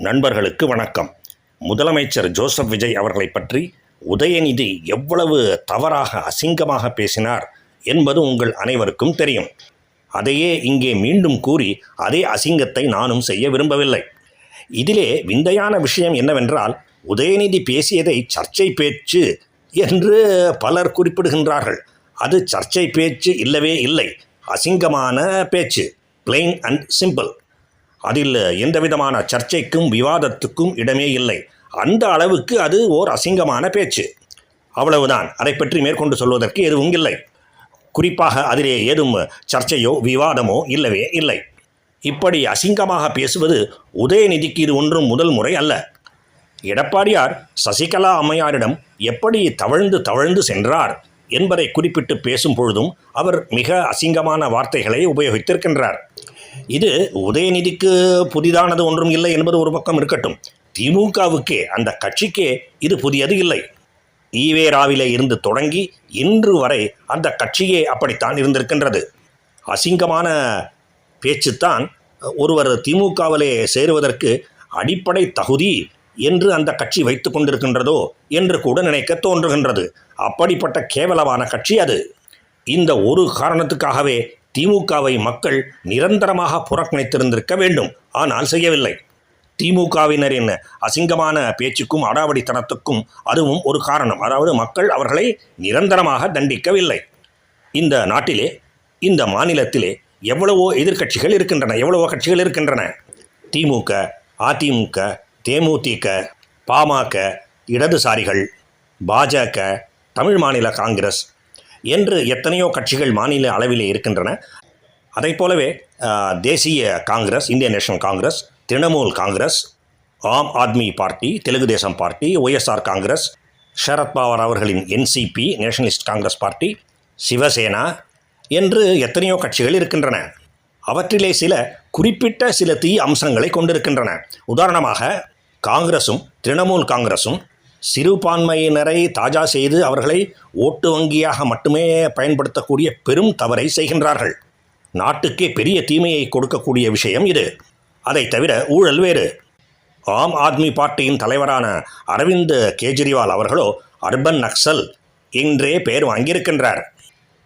நண்பர்களுக்கு வணக்கம். முதலமைச்சர் ஜோசப் விஜய் அவர்களை பற்றி உதயநிதி எவ்வளவு தவறாக அசிங்கமாக பேசினார் என்பது உங்கள் அனைவருக்கும் தெரியும். அதையே இங்கே மீண்டும் கூறி அதே அசிங்கத்தை நானும் செய்ய விரும்பவில்லை. இதிலே விந்தையான விஷயம் என்னவென்றால், உதயநிதி பேசியதை சர்ச்சை பேச்சு என்று பலர் குறிப்பிடுகின்றார்கள். அது சர்ச்சை பேச்சு இல்லவே இல்லை, அசிங்கமான பேச்சு, பிளெயின் அண்ட் சிம்பிள். அதில் எந்தவிதமான சர்ச்சைக்கும் விவாதத்துக்கும் இடமே இல்லை. அந்த அளவுக்கு அது ஓர் அசிங்கமான பேச்சு, அவ்வளவுதான். அதை பற்றி மேற்கொண்டு சொல்வதற்கு எதுவும் இல்லை. குறிப்பாக அதிலே ஏதும் சர்ச்சையோ விவாதமோ இல்லவே இல்லை. இப்படி அசிங்கமாக பேசுவது உதயநிதிக்கு இது ஒன்றும் முதல் முறை அல்ல. எடப்பாடியார் சசிகலா அம்மையாரிடம் எப்படி தவழ்ந்து சென்றார் என்பதை குறிப்பிட்டு பேசும் பொழுதும் அவர் மிக அசிங்கமான வார்த்தைகளை உபயோகித்திருக்கின்றார். இது உதயநிதிக்கு புதிதானது ஒன்றும் இல்லை என்பது ஒரு பக்கம் இருக்கட்டும், திமுகவுக்கே, அந்த கட்சிக்கே இது புதியது இல்லை. ஈவேராவிலே இருந்து தொடங்கி இன்று வரை அந்த கட்சியே அப்படித்தான் இருந்திருக்கின்றது. அசிங்கமான பேச்சுத்தான் ஒருவர் திமுகவிலே சேருவதற்கு அடிப்படை தகுதி என்று அந்த கட்சி வைத்து கொண்டிருக்கின்றதோ என்று கூட நினைக்க தோன்றுகின்றது. அப்படிப்பட்ட கேவலமான கட்சி அது. இந்த ஒரு காரணத்துக்காகவே திமுகவை மக்கள் நிரந்தரமாக புறக்கணித்திருந்திருக்க வேண்டும். ஆனால் செய்யவில்லை. திமுகவினரின் அசிங்கமான பேச்சுக்கும் அடாவடித்தனத்துக்கும் அதுவும் ஒரு காரணம். அதாவது மக்கள் அவர்களை நிரந்தரமாக தண்டிக்கவில்லை. இந்த நாட்டிலே, இந்த மாநிலத்திலே எவ்வளவோ எதிர்க்கட்சிகள் இருக்கின்றன, எவ்வளவோ கட்சிகள் இருக்கின்றன. திமுக, அதிமுக, தேமுதிக, பாமக, இடதுசாரிகள், பாஜக, தமிழ் மாநில காங்கிரஸ் என்று எத்தனையோ கட்சிகள் மாநில அளவிலே இருக்கின்றன. அதை போலவே தேசிய Congress, Indian national Congress, Trinamool Congress, Aam Aadmi party, Telugu Desam party, YSR Congress, Sharad Pawar அவர்களின் NCP, nationalist Congress party, Shiv Sena என்று எத்தனையோ கட்சிகள் இருக்கின்றன. அவற்றிலே சில குறிப்பிட்ட சில தீய அம்சங்களை கொண்டிருக்கின்றன. உதாரணமாக காங்கிரஸும் திரிணாமுல் காங்கிரஸும் சிறுபான்மையினரை தாஜா செய்து அவர்களை ஓட்டு வங்கியாக மட்டுமே பயன்படுத்தக்கூடிய பெரும் தவறை செய்கின்றார்கள். நாட்டுக்கே பெரிய தீமையை கொடுக்கக்கூடிய விஷயம் இது. அதை தவிர ஊழல் வேறு. ஆம் ஆத்மி பார்ட்டியின் தலைவரான அரவிந்த் கெஜ்ரிவால் அவர்களோ அர்பன் நக்சல் என்றே பெயர் வாங்கியிருக்கின்றார்.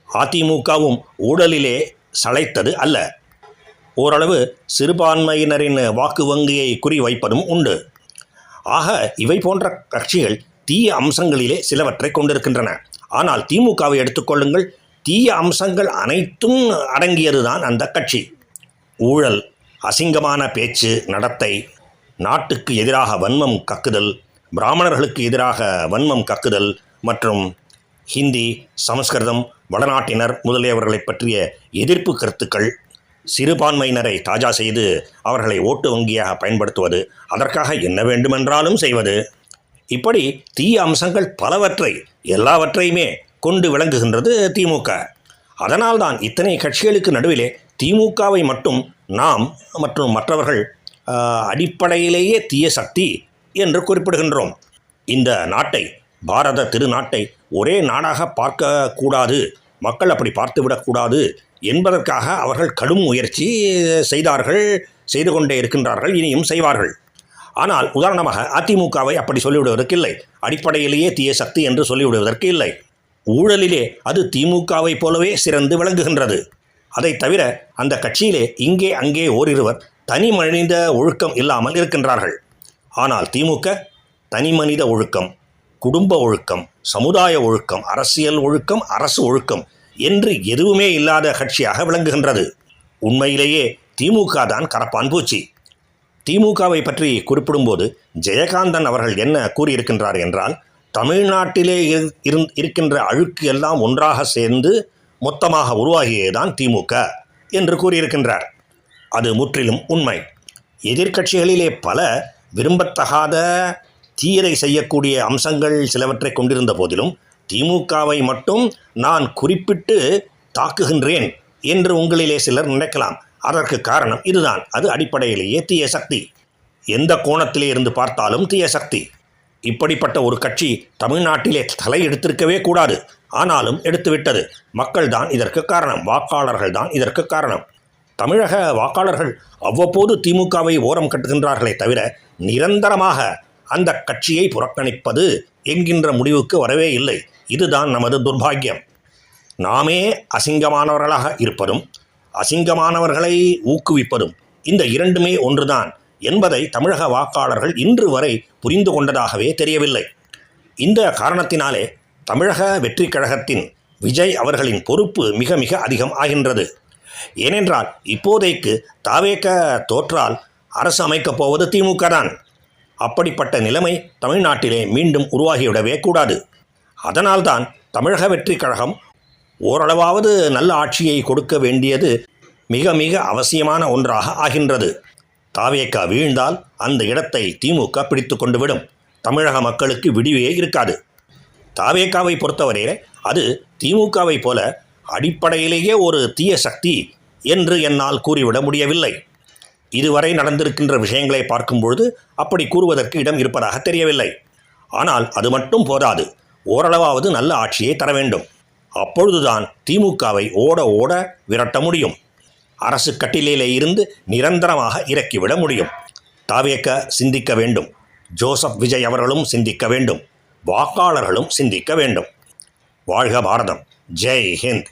அதிமுகவும் ஊழலிலே சளைத்தது அல்ல. ஓரளவு சிறுபான்மையினரின் வாக்கு வங்கியை குறிவைப்பதும் உண்டு. ஆக இவை போன்ற கட்சிகள் தீய அம்சங்களிலே சிலவற்றை கொண்டிருக்கின்றன. ஆனால் திமுகவை எடுத்துக்கொள்ளுங்கள், தீய அம்சங்கள் அனைத்தும் அடங்கியதுதான் அந்த கட்சி. ஊழல், அசிங்கமான பேச்சு, நடத்தை, நாட்டுக்கு எதிராக வன்மம் கக்குதல், பிராமணர்களுக்கு எதிராக வன்மம் கக்குதல் மற்றும் ஹிந்தி, சமஸ்கிருதம், வடநாட்டினர் முதலியவர்களை பற்றிய எதிர்ப்பு கருத்துக்கள், சிறுபான்மையினரை தாஜா செய்து அவர்களை ஓட்டு வங்கியாக பயன்படுத்துவது, அதற்காக என்ன வேண்டுமென்றாலும் செய்வது, இப்படி தீய அம்சங்கள் பலவற்றை, எல்லாவற்றையுமே கொண்டு விளங்குகின்றது திமுக. அதனால்தான் இத்தனை கட்சிகளுக்கு நடுவிலே திமுகவை மட்டும் நாம் மற்றும் மற்றவர்கள் அடிப்படையிலேயே தீய சக்தி என்று குறிப்பிடுகின்றோம். இந்த நாட்டை, பாரத திருநாட்டை ஒரே நாடாக பார்க்கக்கூடாது, மக்கள் அப்படி பார்த்துவிடக்கூடாது என்பதற்காக அவர்கள் கடும் முயற்சி செய்தார்கள், செய்து கொண்டே இருக்கின்றார்கள், இனியும் செய்வார்கள். ஆனால் உதாரணமாக அதிமுகவை அப்படி சொல்லிவிடுவதற்கு இல்லை, அடிப்படையிலேயே தீய சக்தி என்று சொல்லிவிடுவதற்கு இல்லை. ஊழலிலே அது திமுகவை போலவே சிறந்து விளங்குகின்றது. அதை தவிர அந்த கட்சியிலே இங்கே அங்கே ஓரிருவர் தனி மனித ஒழுக்கம் இல்லாமல் இருக்கின்றார்கள். ஆனால் திமுக தனி மனித ஒழுக்கம், குடும்ப ஒழுக்கம், சமுதாய ஒழுக்கம், அரசியல் ஒழுக்கம், அரசு ஒழுக்கம் என்று எதுவுமே இல்லாத கட்சியாக விளங்குகின்றது. உண்மையிலேயே திமுக தான் கரப்பான் பூச்சி. திமுகவை பற்றி குறிப்பிடும்போது ஜெயகாந்தன் அவர்கள் என்ன கூறியிருக்கின்றார் என்றால், தமிழ்நாட்டிலே இருக்கின்ற அழுக்கு எல்லாம் ஒன்றாக சேர்ந்து மொத்தமாக உருவாகியதுதான் திமுக என்று கூறியிருக்கின்றார். அது முற்றிலும் உண்மை. எதிர்க்கட்சிகளிலே பல விரும்பத்தகாத தீயதை செய்யக்கூடிய அம்சங்கள் சிலவற்றை கொண்டிருந்த போதிலும் திமுகவை மட்டும் நான் குறிப்பிட்டு தாக்குகின்றேன் என்று உங்களிலே சிலர் நினைக்கலாம். அதற்கு காரணம் இதுதான். அது அடிப்படையிலேயே தீய சக்தி. எந்த கோணத்திலே இருந்து பார்த்தாலும் தீய சக்தி. இப்படிப்பட்ட ஒரு கட்சி தமிழ்நாட்டிலே தலை எடுத்திருக்கவே கூடாது. ஆனாலும் எடுத்துவிட்டது. மக்கள் தான் இதற்கு காரணம், வாக்காளர்கள் தான் இதற்கு காரணம். தமிழக வாக்காளர்கள் அவ்வப்போது திமுகவை ஓரம் கட்டுகின்றார்களே தவிர நிரந்தரமாக அந்த கட்சியை புறக்கணிப்பது என்கின்ற முடிவுக்கு வரவே இல்லை. இதுதான் நமது துர்பாக்கியம். நாமே அசிங்கமானவர்களாக இருப்பதும் அசிங்கமானவர்களை ஊக்குவிப்பதும் இந்த இரண்டுமே ஒன்றுதான் என்பதை தமிழக வாக்காளர்கள் இன்று வரை புரிந்து கொண்டதாகவே தெரியவில்லை. இந்த காரணத்தினாலே தமிழக வெற்றி கழகத்தின் விஜய் அவர்களின் பொறுப்பு மிக மிக அதிகம் ஆகின்றது. ஏனென்றால் இப்போதைக்கு தாவேக தோற்றால் அரசு அமைக்கப் போவது திமுக தான். அப்படிப்பட்ட நிலைமை தமிழ்நாட்டிலே மீண்டும் உருவாகிவிடவே கூடாது. அதனால்தான் தமிழக வெற்றி கழகம் ஓரளவாவது நல்ல ஆட்சியை கொடுக்க வேண்டியது மிக மிக அவசியமான ஒன்றாக ஆகின்றது. தாவேக வீழ்ந்தால் அந்த இடத்தை திமுக பிடித்து கொண்டு விடும். தமிழக மக்களுக்கு விடிவே இருக்காது. தாவேகாவை பொறுத்தவரையிலே அது திமுகவை போல அடிப்படையிலேயே ஒரு தீய சக்தி என்று என்னால் கூறிவிட முடியவில்லை. இதுவரை நடந்திருக்கின்ற விஷயங்களை பார்க்கும்பொழுது அப்படி கூறுவதற்கு இடம் இருப்பதாக தெரியவில்லை. ஆனால் அது மட்டும் போதாது, ஓரளவாவது நல்ல ஆட்சியை தர வேண்டும். அப்பொழுதுதான் திமுகவை ஓட ஓட விரட்ட முடியும். அரசு கட்டிலே இருந்து நிரந்தரமாக இறக்கிவிட முடியும். தாவேக சிந்திக்க வேண்டும். ஜோசப் விஜய் அவர்களும் சிந்திக்க வேண்டும். வாக்காளர்களும் சிந்திக்க வேண்டும். வாழ்க பாரதம். ஜெய் ஹிந்த்.